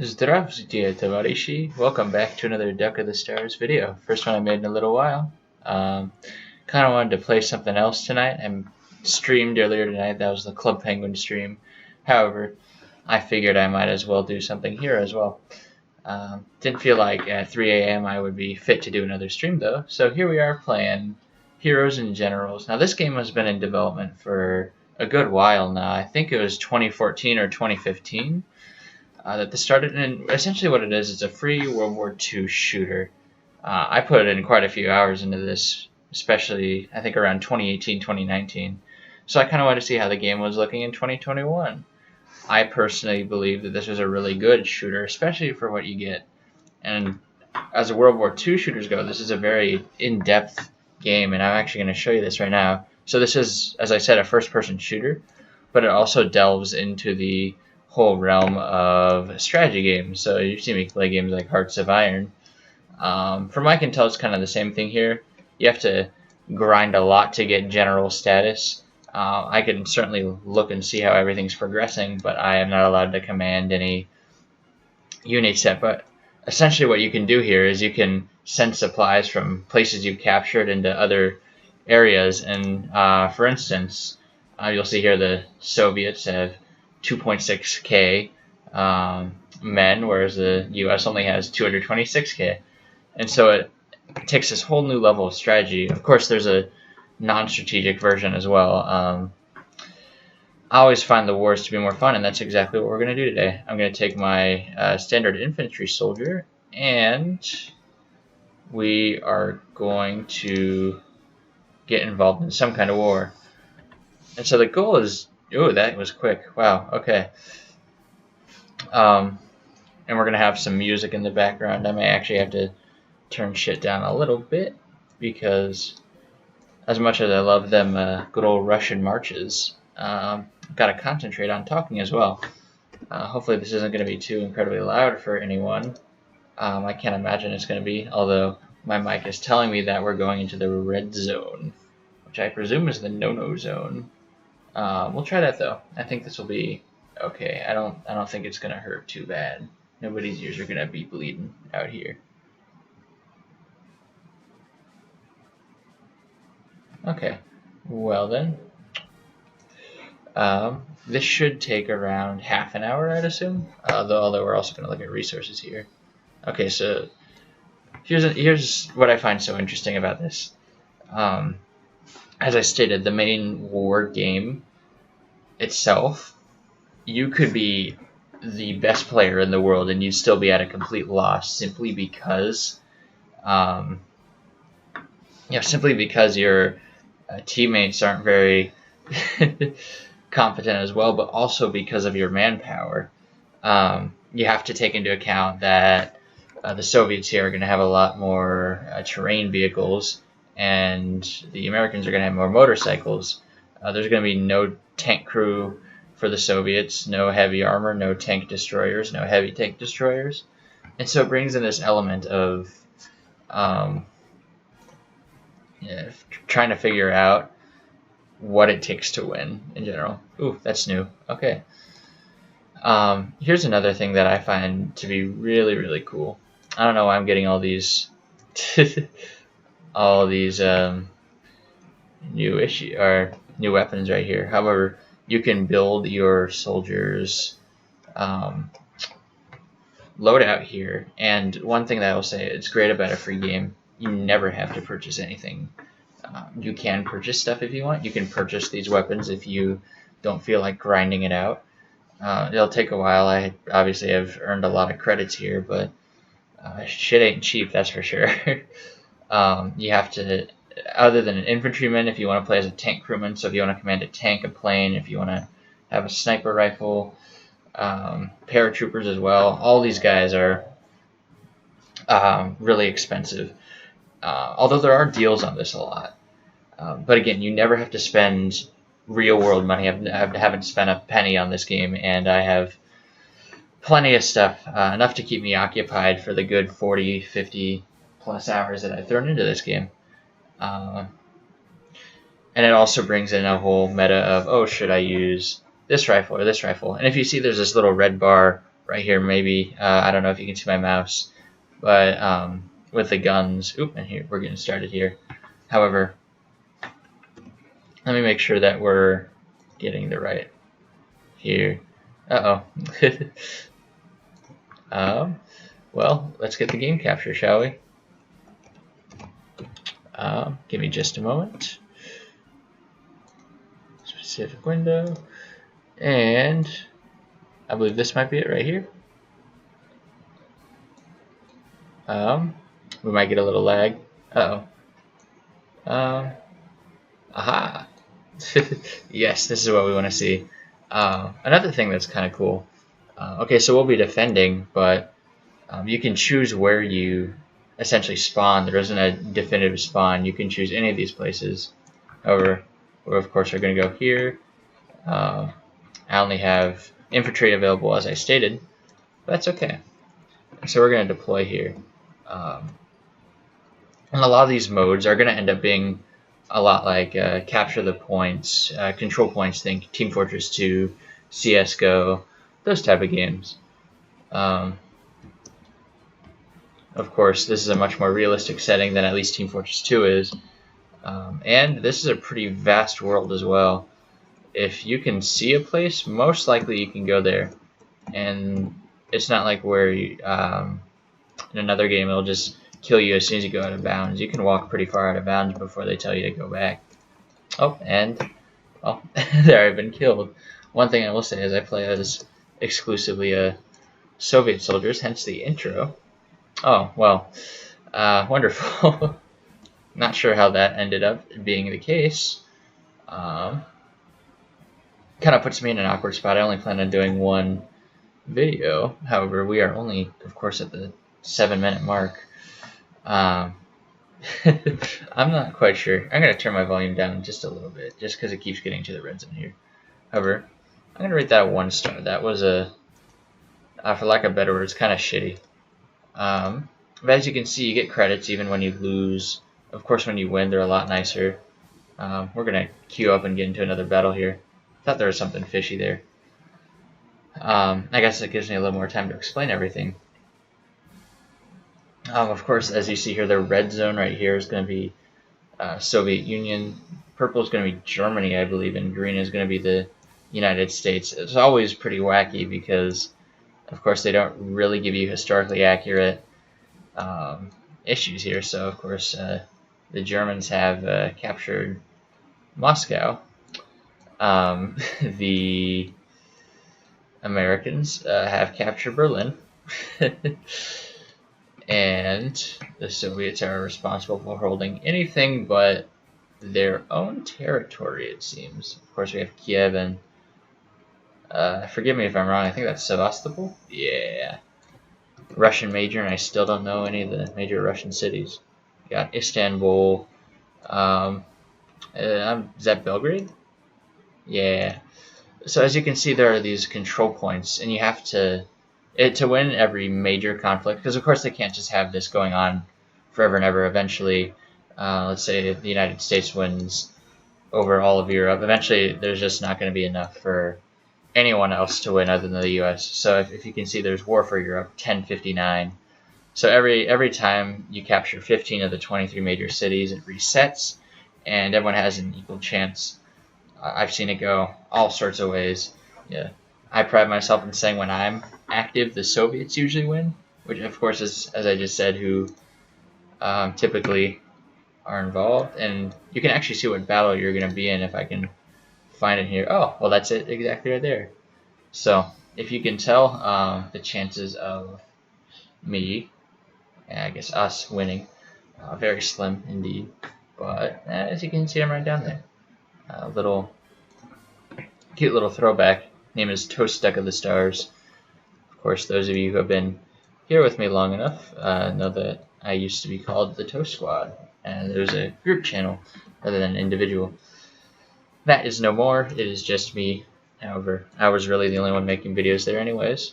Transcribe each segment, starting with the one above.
Здравствуйте, товарищи! Welcome back to another Duck of the Stars video. First one I made in a little while. Kind of wanted to play something else tonight. I streamed earlier tonight. That was the Club Penguin stream. However, I figured I might as well do something here as well. Didn't feel like at 3 a.m. I would be fit to do another stream though. So here we are playing Heroes and Generals. Now this game has been in development for a good while now. I think it was 2014 or 2015. That this started, and essentially what it is a free World War II shooter. I put in quite a few hours into this, especially I think around 2018, 2019. So I kind of wanted to see how the game was looking in 2021. I personally believe that this was a really good shooter, especially for what you get. And as a World War II shooters go, this is a very in-depth game, and I'm actually going to show you this right now. So this is, as I said, a first-person shooter, but it also delves into the whole realm of strategy games. So you see me play games like Hearts of Iron. From what I can tell, it's kind of the same thing here. You have to grind a lot to get general status. I can certainly look and see how everything's progressing, but I am not allowed to command any units yet. But essentially what you can do here is you can send supplies from places you've captured into other areas. And for instance, you'll see here the Soviets have 2.6k men, whereas the U.S. only has 226k. And so it takes this whole new level of strategy. Of course, there's a non-strategic version as well. I always find the wars to be more fun, and that's exactly what we're going to do today. I'm going to take my standard infantry soldier, and we are going to get involved in some kind of war. And so the goal is... Ooh, that was quick. Wow, okay. And we're going to have some music in the background. I may actually have to turn shit down a little bit, because as much as I love them good old Russian marches, I've got to concentrate on talking as well. Hopefully this isn't going to be too incredibly loud for anyone. I can't imagine it's going to be, although my mic is telling me that we're going into the red zone, which I presume is the no-no zone. We'll try that though. I think this will be okay. I don't think it's gonna hurt too bad. Nobody's ears are gonna be bleeding out here. Okay. Well then, this should take around half an hour, I'd assume. Although we're also gonna look at resources here. Okay, so here's what I find so interesting about this. As I stated, the main war game itself, you could be the best player in the world and you'd still be at a complete loss simply because your teammates aren't very competent as well, but also because of your manpower. You have to take into account that the Soviets here are going to have a lot more terrain vehicles, and the Americans are going to have more motorcycles. There's going to be no tank crew for the Soviets, no heavy armor, no tank destroyers, no heavy tank destroyers. And so it brings in this element of trying to figure out what it takes to win in general. Ooh, that's new. Okay. Here's another thing that I find to be really, really cool. I don't know why I'm getting all these new weapons right here. However, you can build your soldiers loadout here, and one thing that I will say, it's great about a free game, you never have to purchase anything. You can purchase stuff if you want. You can purchase these weapons if you don't feel like grinding it out. It'll take a while. I obviously have earned a lot of credits here, but shit ain't cheap, that's for sure. You have to, other than an infantryman, if you want to play as a tank crewman, so if you want to command a tank, a plane, if you want to have a sniper rifle, paratroopers as well, all these guys are really expensive. Although there are deals on this a lot. But again, you never have to spend real world money. I haven't spent a penny on this game, and I have plenty of stuff, enough to keep me occupied for the good 40, 50 plus hours that I've thrown into this game. And it also brings in a whole meta of, oh, should I use this rifle or this rifle? And if you see there's this little red bar right here maybe. I don't know if you can see my mouse, but with the guns. Oop, and here we're getting started here. However, let me make sure that we're getting the right here. Well, let's get the game capture, shall we? Give me just a moment. Specific window, and I believe this might be it right here. We might get a little lag. Aha! Yes, this is what we want to see. Another thing that's kind of cool. Okay, so we'll be defending, but you can choose where you essentially spawn. There isn't a definitive spawn. You can choose any of these places. However, we of course are going to go here. I only have infantry available as I stated, but that's okay. So we're going to deploy here. And a lot of these modes are going to end up being a lot like capture the points, control points, think Team Fortress 2, CSGO, those type of games. Of course, this is a much more realistic setting than at least Team Fortress 2 is. And this is a pretty vast world as well. If you can see a place, most likely you can go there. And it's not like where you, in another game it'll just kill you as soon as you go out of bounds. You can walk pretty far out of bounds before they tell you to go back. Oh, and well, there I've been killed. One thing I will say is I play as exclusively Soviet soldiers, hence the intro. Oh, well, wonderful. Not sure how that ended up being the case. Kind of puts me in an awkward spot. I only plan on doing one video. However, we are only, of course, at the 7-minute mark. I'm not quite sure. I'm going to turn my volume down just a little bit, just because it keeps getting to the red zone here. However, I'm going to rate that 1 star. That was for lack of better words, kind of shitty. But as you can see, you get credits even when you lose. Of course, when you win, they're a lot nicer. We're going to queue up and get into another battle here. Thought there was something fishy there. I guess it gives me a little more time to explain everything. Of course, as you see here, the red zone right here is going to be Soviet Union. Purple is going to be Germany, I believe, and green is going to be the United States. It's always pretty wacky because, of course, they don't really give you historically accurate issues here. So, of course, the Germans have captured Moscow. The Americans have captured Berlin. And the Soviets are responsible for holding anything but their own territory, it seems. Of course, we have Kiev and, forgive me if I'm wrong, I think that's Sevastopol? Yeah. Russian major, and I still don't know any of the major Russian cities. We got Istanbul. Is that Belgrade? Yeah. So as you can see, there are these control points, and you have to win every major conflict, because of course they can't just have this going on forever and ever. Eventually, let's say the United States wins over all of Europe. Eventually, there's just not going to be enough for anyone else to win other than the U.S. So if you can see, there's War for Europe, 1059. So every time you capture 15 of the 23 major cities, it resets, and everyone has an equal chance. I've seen it go all sorts of ways. Yeah, I pride myself in saying when I'm active, the Soviets usually win, which of course is, as I just said, who typically are involved. And you can actually see what battle you're going to be in if I can find it here. Oh, well, that's it exactly right there. So if you can tell, the chances of me, and I guess us, winning, very slim indeed. But as you can see, I'm right down there. Cute little throwback. Name is Toast Deck of the Stars. Of course, those of you who have been here with me long enough know that I used to be called the Toast Squad, and there's a group channel rather than an individual. That is no more. It is just me. However, I was really the only one making videos there anyways.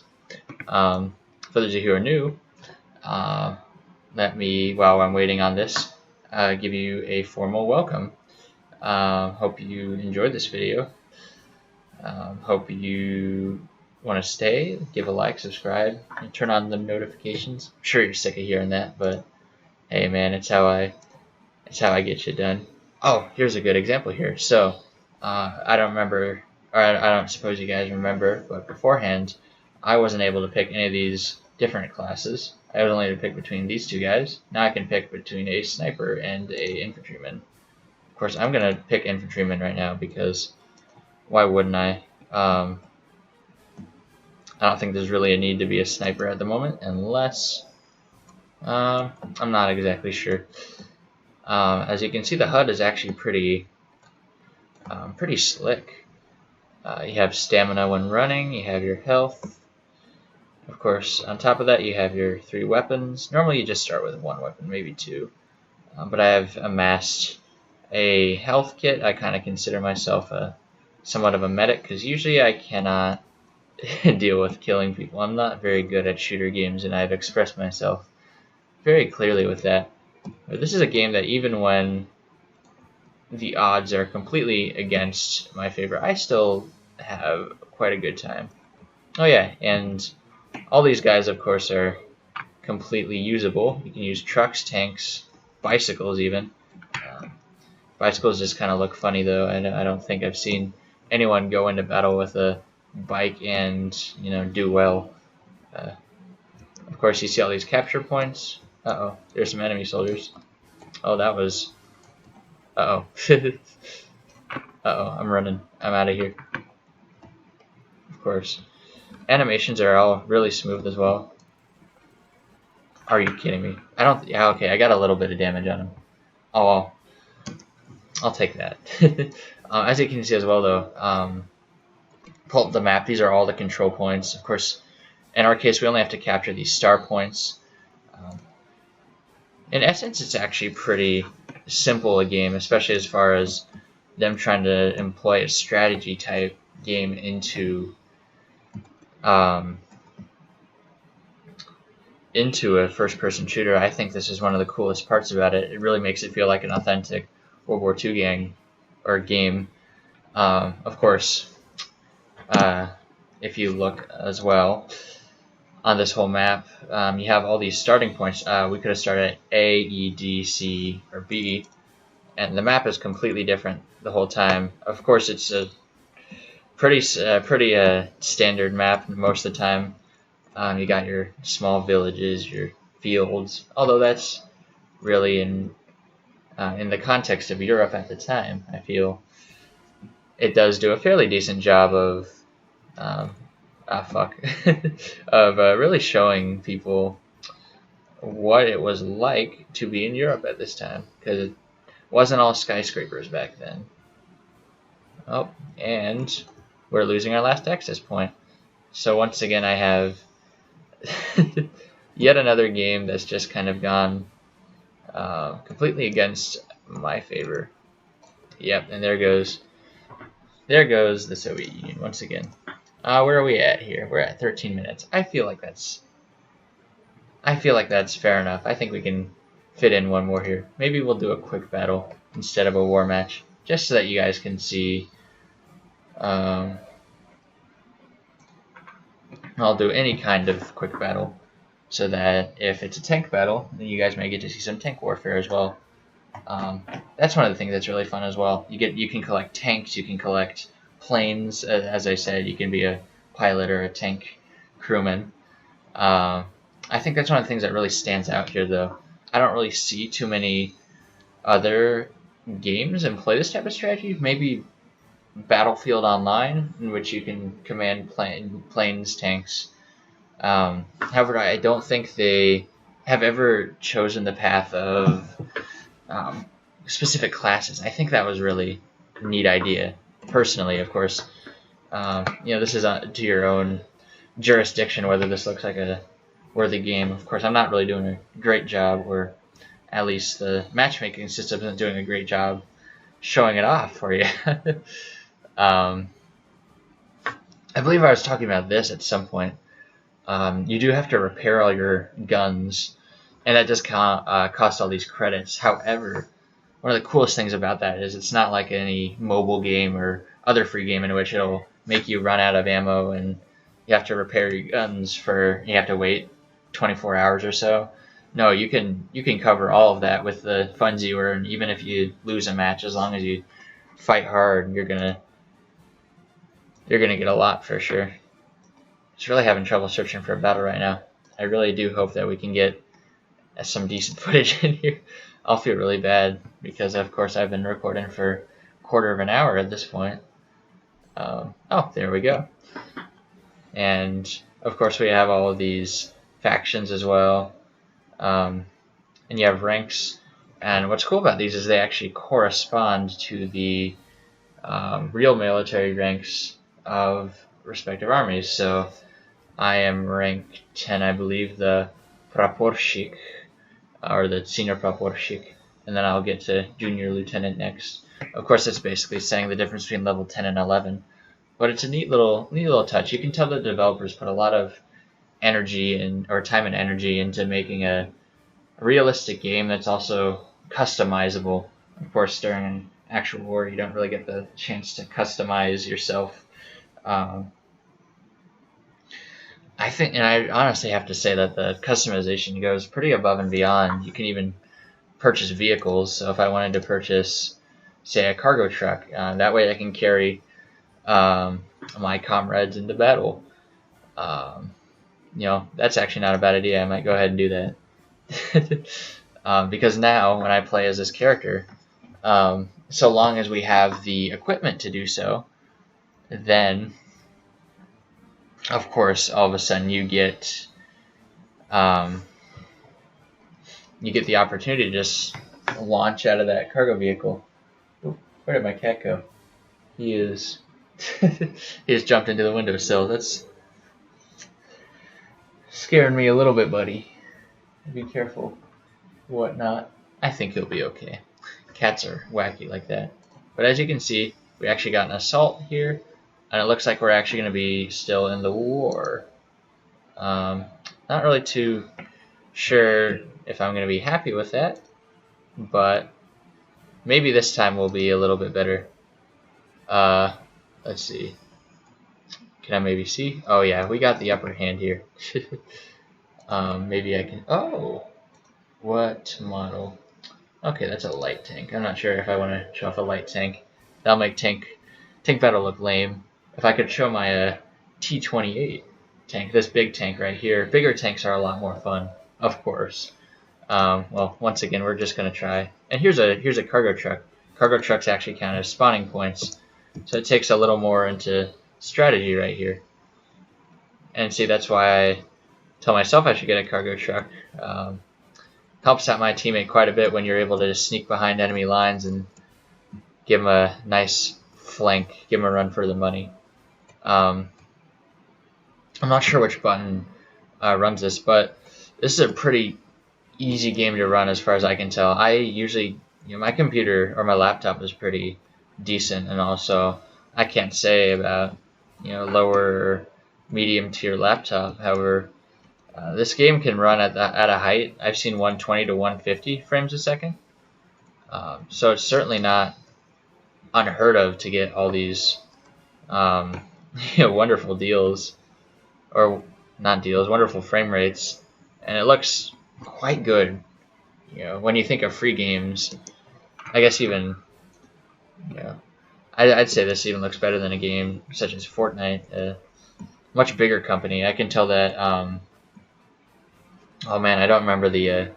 For those of you who are new, let me, while I'm waiting on this, give you a formal welcome. Hope you enjoyed this video. Hope you want to stay, give a like, subscribe, and turn on the notifications. I'm sure you're sick of hearing that, but hey, man, it's how I get shit done. Oh, here's a good example here. So, I don't remember, or I don't suppose you guys remember, but beforehand, I wasn't able to pick any of these different classes. I was only able to pick between these two guys. Now I can pick between a sniper and a infantryman. Of course, I'm gonna pick infantryman right now because why wouldn't I? I don't think there's really a need to be a sniper at the moment, unless I'm not exactly sure. As you can see, the HUD is actually pretty slick. You have stamina when running, you have your health. Of course, on top of that, you have your 3 weapons. Normally, you just start with 1 weapon, maybe 2. But I have amassed a health kit. I kind of consider myself somewhat of a medic, because usually I cannot deal with killing people. I'm not very good at shooter games, and I've expressed myself very clearly with that. But this is a game that even when the odds are completely against my favor, I still have quite a good time. Oh yeah, and all these guys, of course, are completely usable. You can use trucks, tanks, bicycles even. Bicycles just kind of look funny, though. I don't think I've seen anyone go into battle with a bike and, do well. Of course, you see all these capture points. Uh-oh, there's some enemy soldiers. Oh, that was... Uh-oh. Uh-oh, I'm running. I'm out of here. Of course. Animations are all really smooth as well. Are you kidding me? I don't... Yeah, okay, I got a little bit of damage on him. Oh, well. I'll take that. As you can see as well, though, pull up the map. These are all the control points. Of course, in our case, we only have to capture these star points. In essence, it's actually pretty simple a game, especially as far as them trying to employ a strategy type game into a first-person shooter. I think this is one of the coolest parts about it. It really makes it feel like an authentic World War II game. Of course, if you look as well on this whole map, you have all these starting points. We could have started at A, E, D, C, or B, and the map is completely different the whole time. Of course, it's a pretty standard map most of the time. You got your small villages, your fields, although that's really in the context of Europe at the time, I feel it does do a fairly decent job of of really showing people what it was like to be in Europe at this time, because it wasn't all skyscrapers back then. Oh, and we're losing our last access point. So once again, I have yet another game that's just kind of gone completely against my favor. Yep, and there goes the Soviet Union once again. Where are we at here? We're at 13 minutes. I feel like that's fair enough. I think we can fit in one more here. Maybe we'll do a quick battle instead of a war match, just so that you guys can see. I'll do any kind of quick battle, so that if it's a tank battle, then you guys may get to see some tank warfare as well. That's one of the things that's really fun as well. You can collect tanks, you can collect planes. As I said, you can be a pilot or a tank crewman. I think that's one of the things that really stands out here, though. I don't really see too many other games and play this type of strategy. Maybe Battlefield Online, in which you can command planes, tanks. However, I don't think they have ever chosen the path of specific classes. I think that was really a neat idea. Personally, of course, this is to your own jurisdiction whether this looks like a worthy game. Of course, I'm not really doing a great job, or at least the matchmaking system isn't doing a great job showing it off for you. I believe I was talking about this at some point. You do have to repair all your guns, and that does cost all these credits. However, one of the coolest things about that is it's not like any mobile game or other free game in which it'll make you run out of ammo and you have to repair your guns for you have to wait 24 hours or so. No, you can cover all of that with the funds you earn, even if you lose a match. As long as you fight hard, you're gonna get a lot for sure. Just really having trouble searching for a battle right now. I really do hope that we can get some decent footage in here. I'll feel really bad because, of course, I've been recording for a quarter of an hour at this point. Oh, there we go. And, of course, we have all of these factions as well. And you have ranks. And what's cool about these is they actually correspond to the real military ranks of respective armies. So I am rank 10, I believe, the praporshik, or the senior praporshik, and then I'll get to junior lieutenant next. Of course, it's basically saying the difference between level 10 and 11, but it's a neat little touch. You can tell the developers put a lot of energy or time and energy into making a realistic game that's also customizable. Of course, during an actual war, you don't really get the chance to customize yourself. I think, and I honestly have to say that the customization goes pretty above and beyond. You can even purchase vehicles. So if I wanted to purchase, say, a cargo truck, that way I can carry my comrades into battle. That's actually not a bad idea. I might go ahead and do that. Because now when I play as this character, so long as we have the equipment to do so, then of course all of a sudden you get the opportunity to just launch out of that cargo vehicle. Ooh, where did my cat go? He has jumped into the windowsill. That's scaring me a little bit, buddy. Be careful. Whatnot. I think he'll be okay. Cats are wacky like that. But as you can see, we actually got an assault here, and it looks like we're actually going to be still in the war. Not really too sure if I'm going to be happy with that, but maybe this time will be a little bit better. Let's see. Can I maybe see? Oh yeah, we got the upper hand here. Maybe I can. Oh, what model? Okay, that's a light tank. I'm not sure if I want to show off a light tank. That'll make tank battle look lame. If I could show my T-28 tank, this big tank right here. Bigger tanks are a lot more fun, of course. Well, once again, we're just gonna try. And here's a cargo truck. Cargo trucks actually count as spawning points, so it takes a little more into strategy right here. And see, that's why I tell myself I should get a cargo truck. Helps out my teammate quite a bit when you're able to just sneak behind enemy lines and give them a nice flank, give them a run for the money. I'm not sure which button runs this, but this is a pretty easy game to run as far as I can tell. I usually, my computer or my laptop is pretty decent, and also I can't say about lower or medium tier laptop. However, this game can run at a height. I've seen 120 to 150 frames a second. So it's certainly not unheard of to get all these wonderful deals, or not deals, wonderful frame rates, and it looks quite good. When you think of free games, I guess even I'd say this even looks better than a game such as Fortnite, a much bigger company. I can tell that. Oh man, I don't remember the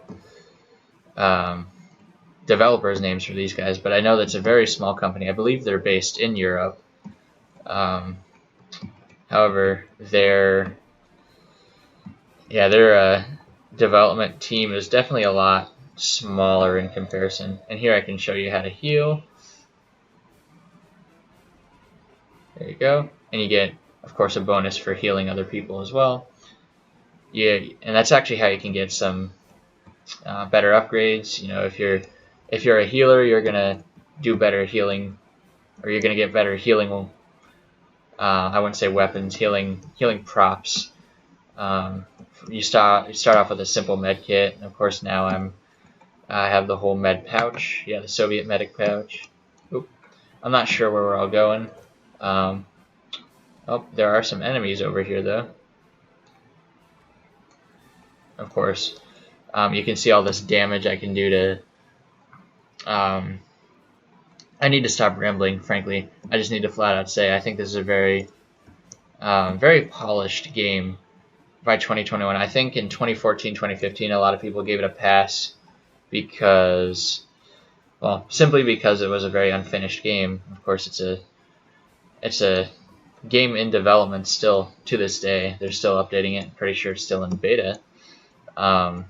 developers' names for these guys, but I know that's a very small company. I believe they're based in Europe. However, their development team is definitely a lot smaller in comparison. And here I can show you how to heal. There you go. And you get, of course, a bonus for healing other people as well. Yeah, and that's actually how you can get some better upgrades. If you're a healer, you're gonna do better healing, or you're gonna get better healing. I wouldn't say weapons, healing props. You start off with a simple med kit, and of course now I have the whole med pouch. Yeah, the Soviet medic pouch. Oop. I'm not sure where we're all going. Oh, there are some enemies over here, though. Of course. You can see all this damage I can do to... I need to stop rambling, frankly. I just need to flat out say I think this is a very, very polished game by 2021. I think in 2014, 2015, a lot of people gave it a pass because, well, simply because it was a very unfinished game. Of course, it's a game in development still to this day. They're still updating it. I'm pretty sure it's still in beta. But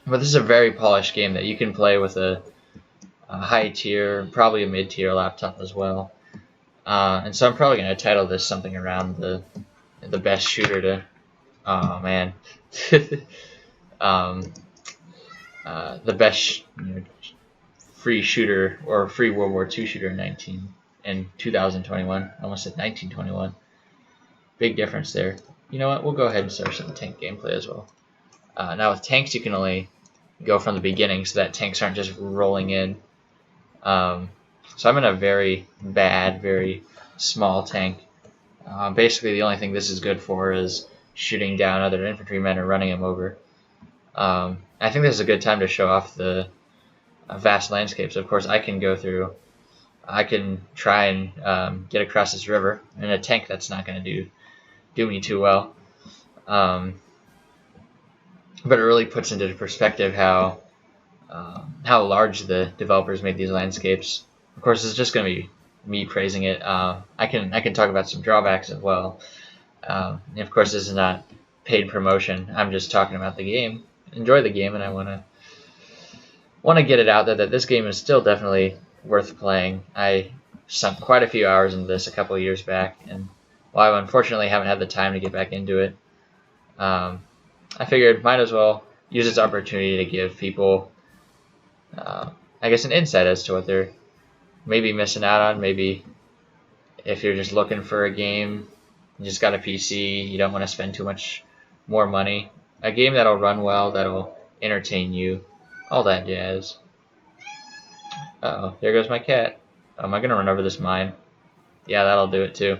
this is a very polished game that you can play with a high tier, probably a mid tier laptop as well. And so I'm probably going to title this something around the best shooter to. Oh man, the best free shooter or free World War II shooter in 2021. I almost said 1921. Big difference there. You know what? We'll go ahead and start some tank gameplay as well. Now with tanks, you can only go from the beginning, so that tanks aren't just rolling in. So I'm in a very bad, very small tank. Basically, the only thing this is good for is shooting down other infantrymen or running them over. I think this is a good time to show off the vast landscapes. Of course, I can try and get across this river. In a tank, that's not going to do me too well. But it really puts into perspective how large the developers made these landscapes. Of course, it's just going to be me praising it. I can talk about some drawbacks as well. And of course, this is not paid promotion. I'm just talking about the game. Enjoy the game, and I want to get it out there that this game is still definitely worth playing. I sunk quite a few hours into this a couple of years back, and while I unfortunately haven't had the time to get back into it, I figured might as well use this opportunity to give people, I guess, an insight as to what they're maybe missing out on. Maybe if you're just looking for a game, you just got a PC, you don't want to spend too much more money. A game that'll run well, that'll entertain you, all that jazz. Uh-oh, there goes my cat. Am I going to run over this mine? Yeah, that'll do it too.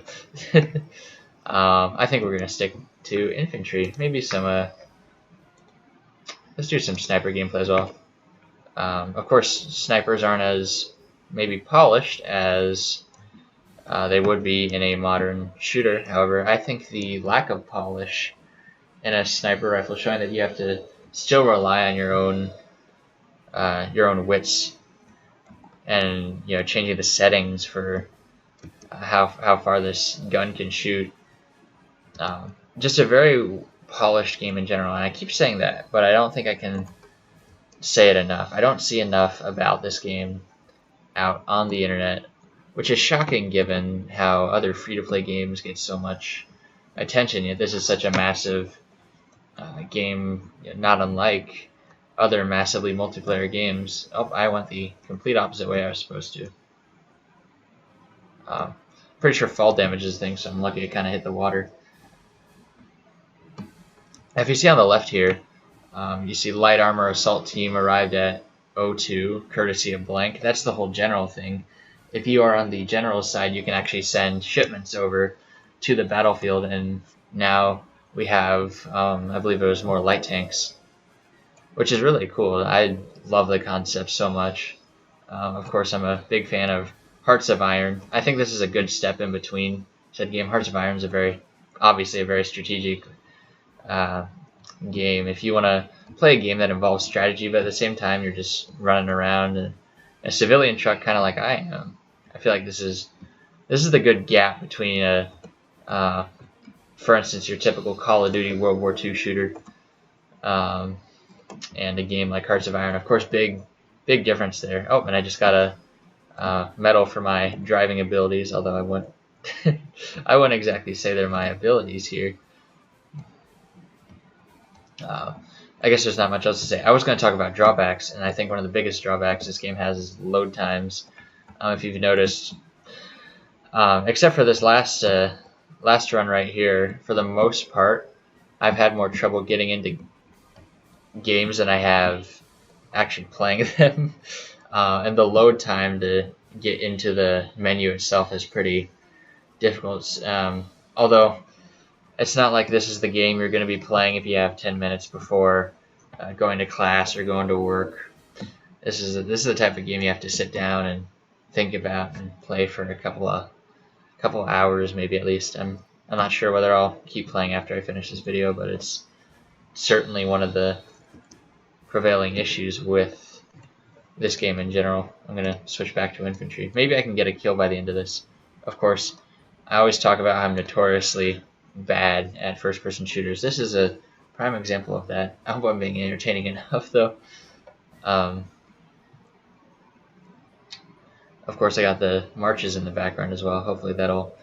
I think we're going to stick to infantry. Maybe some, let's do some sniper gameplay as well. Of course, snipers aren't as maybe polished as they would be in a modern shooter. However, I think the lack of polish in a sniper rifle, showing that you have to still rely on your own wits, and changing the settings for how far this gun can shoot. Just a very polished game in general, and I keep saying that, but I don't think I can say it enough. I don't see enough about this game out on the internet, which is shocking given how other free-to-play games get so much attention. Yet this is such a massive game, not unlike other massively multiplayer games. Oh, I went the complete opposite way I was supposed to. Pretty sure fall damages things, so I'm lucky I kind of hit the water. If you see on the left here, you see light armor assault team arrived at O2, courtesy of blank. That's the whole general thing. If you are on the general side, you can actually send shipments over to the battlefield, and now we have, I believe it was more light tanks, which is really cool. I love the concept so much. Of course, I'm a big fan of Hearts of Iron. I think this is a good step in between said game. Hearts of Iron is obviously a very strategic game. If you want to play a game that involves strategy, but at the same time you're just running around in a civilian truck, kind of like I am, I feel like this is the good gap between for instance, your typical Call of Duty World War II shooter, and a game like Hearts of Iron. Of course, big difference there. Oh, and I just got a medal for my driving abilities, although I wouldn't exactly say they're my abilities here. I guess there's not much else to say. I was going to talk about drawbacks, and I think one of the biggest drawbacks this game has is load times. If you've noticed, except for this last run right here, for the most part, I've had more trouble getting into games than I have actually playing them. And the load time to get into the menu itself is pretty difficult. Although it's not like this is the game you're going to be playing if you have 10 minutes before going to class or going to work. This is the type of game you have to sit down and think about and play for a couple of hours, maybe at least. I'm not sure whether I'll keep playing after I finish this video, but it's certainly one of the prevailing issues with this game in general. I'm going to switch back to infantry. Maybe I can get a kill by the end of this. Of course, I always talk about how I'm notoriously bad at first-person shooters. This is a prime example of that. I hope I'm being entertaining enough, though. Of course, I got the marches in the background as well. Hopefully that'll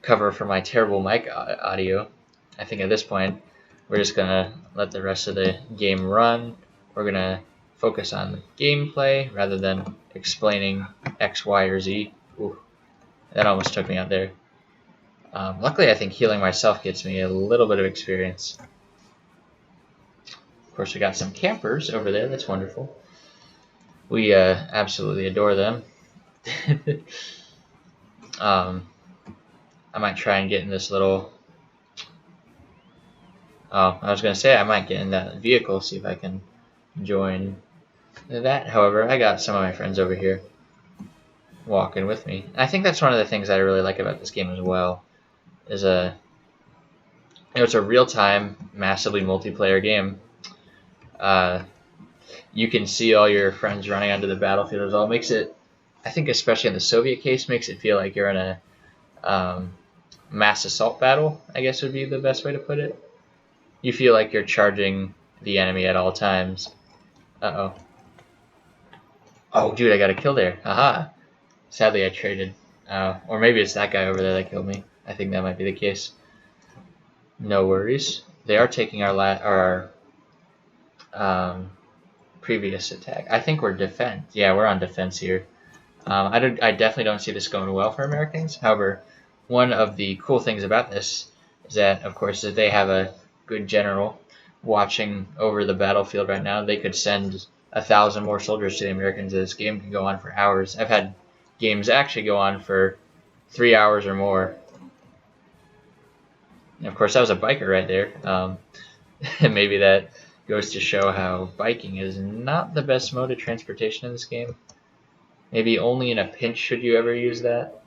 cover for my terrible mic audio. I think at this point, we're just going to let the rest of the game run. We're going to focus on the gameplay rather than explaining X, Y, or Z. Ooh, that almost took me out there. Luckily, I think healing myself gets me a little bit of experience. Of course, we got some campers over there. That's wonderful. We absolutely adore them. I might try and get in this little... Oh, I was going to say I might get in that vehicle, see if I can join that. However, I got some of my friends over here walking with me. I think that's one of the things I really like about this game as well. Is it's a real-time, massively multiplayer game. You can see all your friends running onto the battlefield as well. It makes it, I think especially in the Soviet case, makes it feel like you're in a mass assault battle, I guess would be the best way to put it. You feel like you're charging the enemy at all times. Uh-oh. Oh, dude, I got a kill there. Aha. Sadly, I traded. Or maybe it's that guy over there that killed me. I think that might be the case. No worries. They are taking our previous attack. I think we're defense. Yeah, we're on defense here. I definitely don't see this going well for Americans. However, one of the cool things about this is that, of course, if they have a good general watching over the battlefield right now, they could send 1,000 more soldiers to the Americans. This game can go on for hours. I've had games actually go on for 3 hours or more. And of course, that was a biker right there. Maybe that goes to show how biking is not the best mode of transportation in this game. Maybe only in a pinch should you ever use that.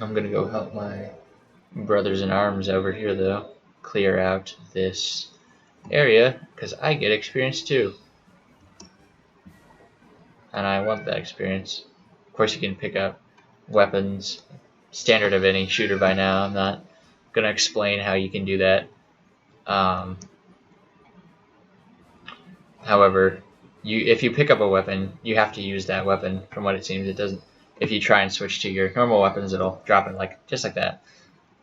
I'm going to go help my brothers in arms over here, though. Clear out this area, because I get experience too. And I want that experience. Of course, you can pick up weapons, standard of any shooter by now. I'm not going to explain how you can do that. However, if you pick up a weapon, you have to use that weapon. From what it seems, it doesn't. If you try and switch to your normal weapons, it'll drop it just like that.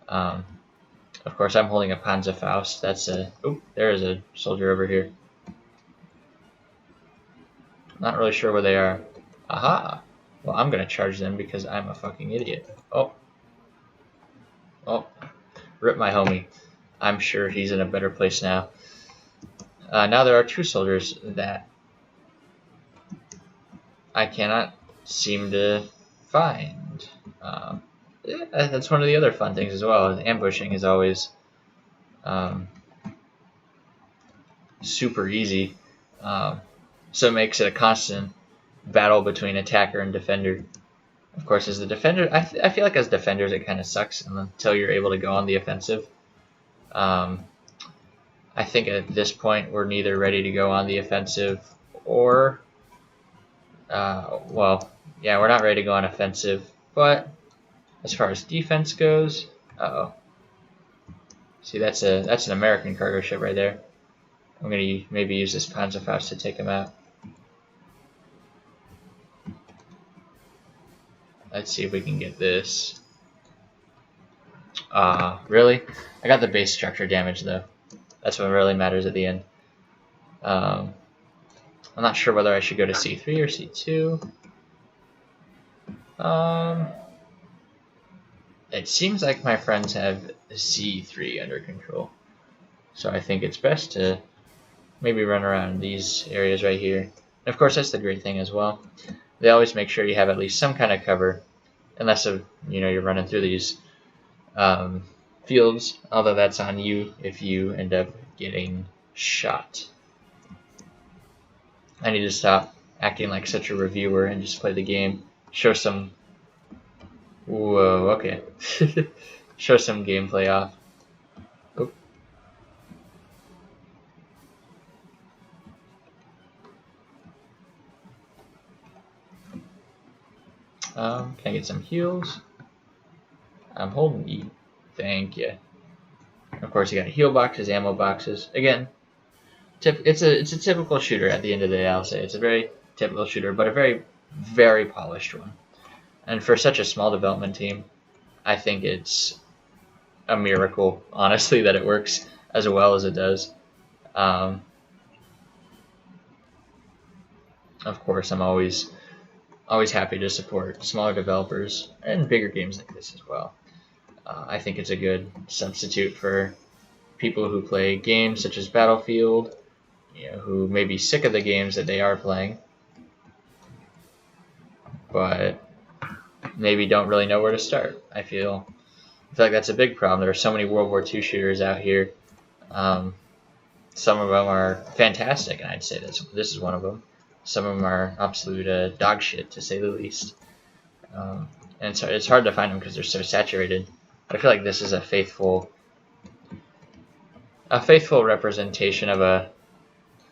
Of course, I'm holding a Panzerfaust. That's a... Oop, there is a soldier over here. Not really sure where they are. Aha! Well, I'm going to charge them because I'm a fucking idiot. Oh. Oh. Rip my homie. I'm sure he's in a better place now. Now there are 2 soldiers that I cannot seem to find. Yeah, that's one of the other fun things as well. Ambushing is always super easy. So it makes it a constant battle between attacker and defender. Of course, as the defender, I feel like as defenders it kind of sucks until you're able to go on the offensive. I think at this point we're neither ready to go on the offensive or, well, yeah, we're not ready to go on offensive, but as far as defense goes, see, that's an American cargo ship right there. I'm gonna maybe use this Panzerfaust to take him out. Let's see if we can get this. Really? I got the base structure damage though. That's what really matters at the end. I'm not sure whether I should go to C3 or C2. It seems like my friends have C3 under control. So I think it's best to maybe run around these areas right here. And of course, that's the great thing as well. They always make sure you have at least some kind of cover unless you're running through these fields. Although that's on you if you end up getting shot. I need to stop acting like such a reviewer and just play the game. Show some. Whoa, okay. Show some gameplay off. Oop. Can I get some heals? I'm holding E. Thank you. Of course, you got heal boxes, ammo boxes. Again, it's a typical shooter. At the end of the day, I'll say it's a very typical shooter, but a very, very polished one. And for such a small development team, I think it's a miracle, honestly, that it works as well as it does. Of course, I'm always happy to support smaller developers and bigger games like this as well. I think it's a good substitute for people who play games such as Battlefield, who may be sick of the games that they are playing, but maybe don't really know where to start. I feel like that's a big problem. There are so many World War II shooters out here. Some of them are fantastic, and I'd say this is one of them. Some of them are absolute dog shit, to say the least. And so it's hard to find them because they're so saturated. But I feel like this is a faithful representation of a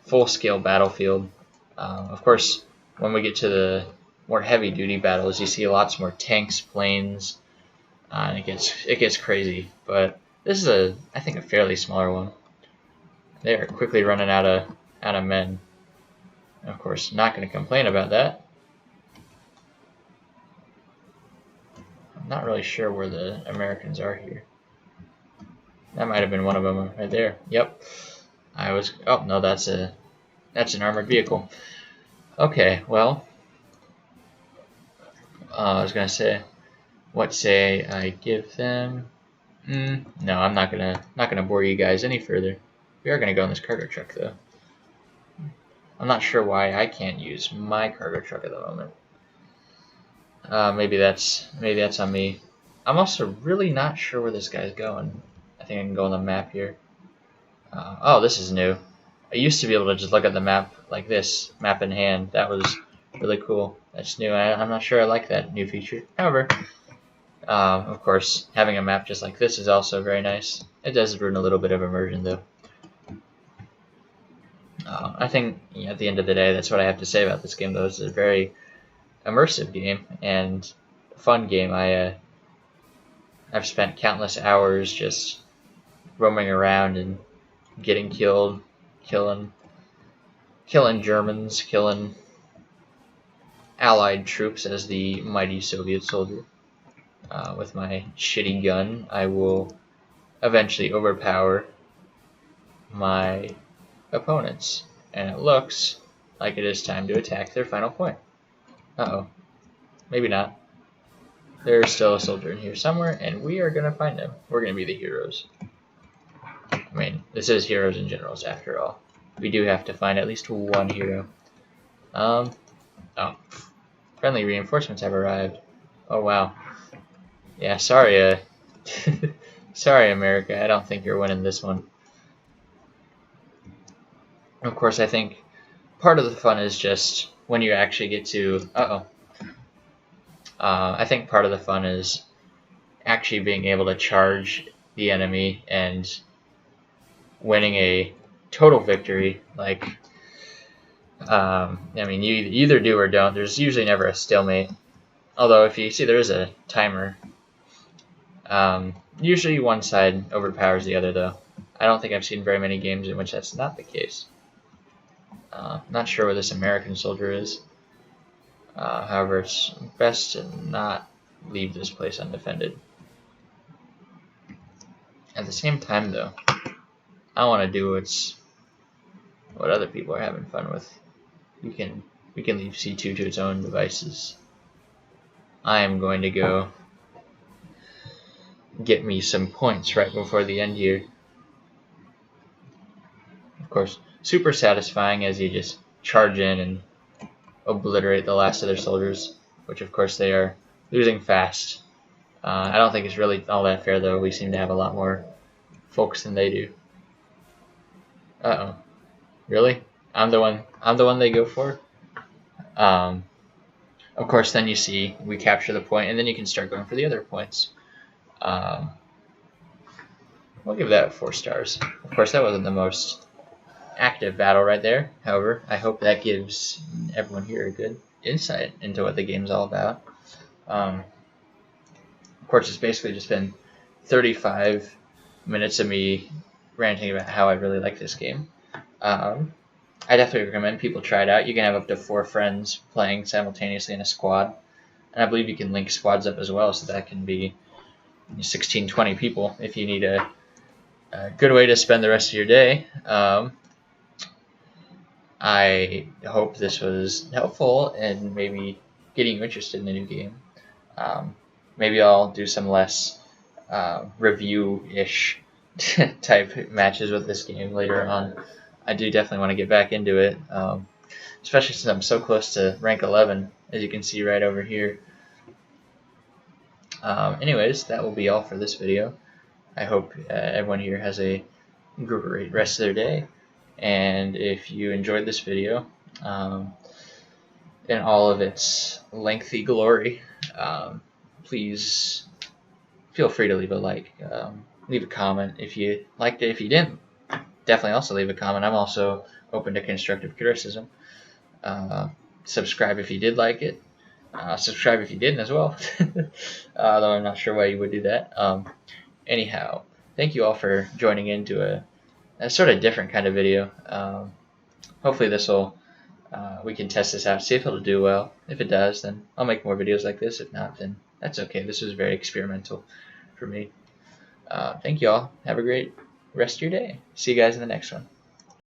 full-scale battlefield. Of course, when we get to the more heavy-duty battles, you see lots more tanks, planes, and it gets crazy. But this is I think a fairly smaller one. They are quickly running out of men. Of course, not going to complain about that. I'm not really sure where the Americans are here. That might have been one of them right there. Yep. Oh no, that's an armored vehicle. Okay, well, I was gonna say, what say I give them? No, I'm not gonna bore you guys any further. We are gonna go in this cargo truck though. I'm not sure why I can't use my cargo truck at the moment. Maybe that's on me. I'm also really not sure where this guy's going. I think I can go on the map here. Oh, this is new. I used to be able to just look at the map like this, map in hand. That was really cool. That's new. I'm not sure I like that new feature. However, of course, having a map just like this is also very nice. It does ruin a little bit of immersion, though. I think at the end of the day, that's what I have to say about this game, though. It's a very immersive game and fun game. I've spent countless hours just roaming around and getting killed, killing Germans, killing Allied troops as the mighty Soviet soldier. With my shitty gun, I will eventually overpower my opponents, and it looks like it is time to attack their final point. Uh-oh. Maybe not. There's still a soldier in here somewhere, and we are going to find him. We're going to be the heroes. I mean, this is heroes and generals after all. We do have to find at least one hero. Oh. Friendly reinforcements have arrived. Oh, wow. Yeah, sorry, sorry, America. I don't think you're winning this one. Of course, I think part of the fun is just when you actually get to... I think part of the fun is actually being able to charge the enemy and winning a total victory. Like, I mean, you either do or don't. There's usually never a stalemate. Although, if you see, there is a timer. Usually one side overpowers the other, though. I don't think I've seen very many games in which that's not the case. Not sure where this American soldier is. However, it's best to not leave this place undefended. At the same time, though, I want to do what other people are having fun with. We can leave C2 to its own devices. I am going to go get me some points right before the end here. Of course, super satisfying as you just charge in and obliterate the last of their soldiers, which of course they are losing fast. I don't think it's really all that fair, though. We seem to have a lot more folks than they do. Uh-oh. Really? I'm the one they go for? Of course, then you see we capture the point, and then you can start going for the other points. We'll give that 4 stars. Of course, that wasn't the most active battle right there. However, I hope that gives everyone here a good insight into what the game's all about. Of course, it's basically just been 35 minutes of me ranting about how I really like this game. I definitely recommend people try it out. You can have up to 4 friends playing simultaneously in a squad. And I believe you can link squads up as well, so that can be 16, 20 people if you need a good way to spend the rest of your day. I hope this was helpful and maybe getting you interested in the new game. Maybe I'll do some less review-ish type matches with this game later on. I do definitely want to get back into it, especially since I'm so close to rank 11, as you can see right over here. Anyways, that will be all for this video. I hope everyone here has a great rest of their day. And if you enjoyed this video in all of its lengthy glory, please feel free to leave a like, leave a comment if you liked it. If you didn't, definitely also leave a comment. I'm also open to constructive criticism. Subscribe if you did like it. Subscribe if you didn't as well, though I'm not sure why you would do that. Anyhow, thank you all for joining into a sort of different kind of video. Hopefully this will, we can test this out, see if it'll do well. If it does, then I'll make more videos like this. If not, then that's okay. This was very experimental for me. Thank you all. Have a great rest of your day. See you guys in the next one.